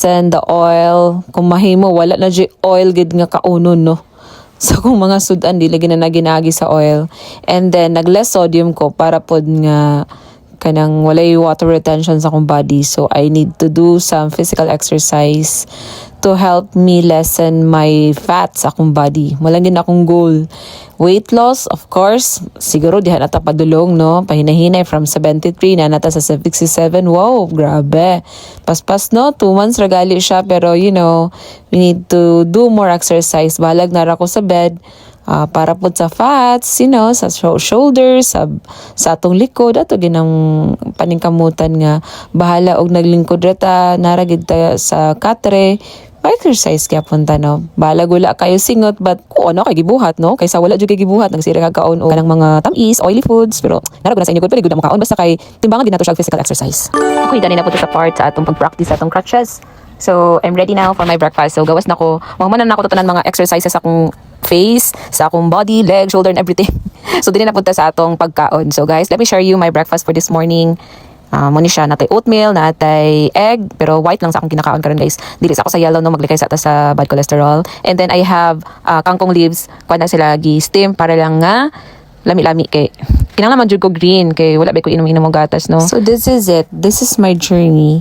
Send the oil. Kung mahimo, wala na di oil gid nga kaunon, no? So kung mga sudan, dili na ginagi sa oil. And then, nag-less sodium ko para pod nga kanang walay water retention sa akong body. So I need to do some physical exercise to help me lessen my fat sa akong body. Malangin akong goal. Weight loss, of course, siguro diha nata padulong, no? Pahinahinay from 73 na nata sa 67. Wow, grabe. Paspas, no? 2 months ragali siya, pero you know, we need to do more exercise. Balag na ra ko sa bed. Para po sa fats, you know, sa shoulders, sa atong likod, ato ginang paningkamutan nga bahala og naglingkod reta, naragid ta sa katre, pa-exercise kaya punta, no. Bahala gula kayo singot, but ano kay gibuhat, no, kaysa wala jud kay gibuhat, nagsira ka kaon o kanang mga tamis, oily foods, pero naragod na sa inyo good, pero good na makaon basta kay timbangan din nato siya physical exercise. Okay, dani na po sa part sa atong pag-practice sa atong crutches. So, I'm ready now for my breakfast. So, gawas na ko. Mahumanan na ako tanan mga exercises sa akong face, sa akong body, leg, shoulder, and everything. So, din na punta sa atong pagkaon. So, guys, let me share you my breakfast for this morning. Muna siya, natay oatmeal, natay egg, pero white lang sa akong kinakaon karon, guys. Dili sa ako sa yellow, no, maglikay sa ata sa bad cholesterol. And then, I have kangkong leaves. Kuha na sila gi-steam para lang nga lami-lami kay kinahanglan man jud ko green kay wala ba ko inom-inom og gatas, no. So, this is it. This is my journey.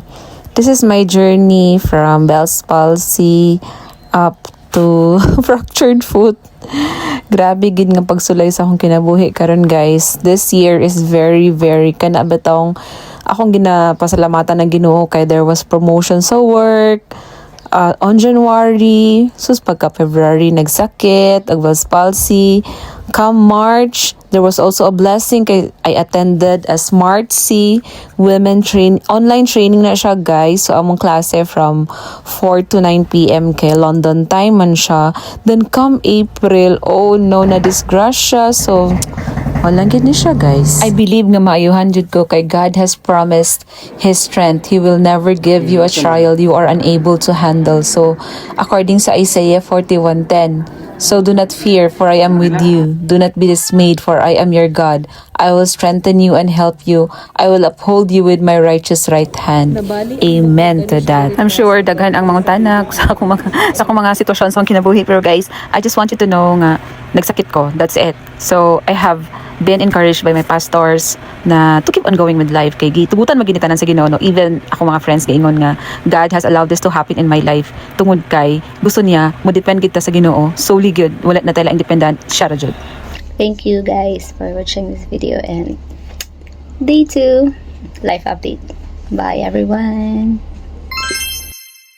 This is my journey from Bell's palsy up to fractured foot. Grabe gid nga pagsulay sa akong kinabuhi karon, guys. This year is very kana batong akong ginapasalamatan ng Ginoo kay there was promotion sa work. On January, sus pagka February nagsakit, Bell's palsy. Come March, there was also a blessing kay I attended a Smart C online training na siya, guys. So among klase from 4 to 9 p.m. kay London time man siya. Then come April, oh no, na disgrasya. So walang gid ni siya, guys. I believe nga maayuhan jud ko kay God has promised His strength. He will never give you a trial you are unable to handle. So according sa Isaiah 41:10, so do not fear, for I am with you. Do not be dismayed, for I am your God. I will strengthen you and help you. I will uphold you with my righteous right hand. Amen to that. I'm sure daghan ang mga tanak sa akong mga sitwasyon sa akong kinabuhi. Pero guys, I just want you to know nga nagsakit ko. That's it. So I have been encouraged by my pastors na to keep on going with life kay gitugutan maginitanan sa Ginoo, no? Even ako mga friends gaingon nga God has allowed this to happen in my life tungod kay gusto niya mo depend kita sa Ginoo, solely good, wala na tayo independent siya ra jud. Thank you guys for watching this video and day 2 life update. Bye everyone.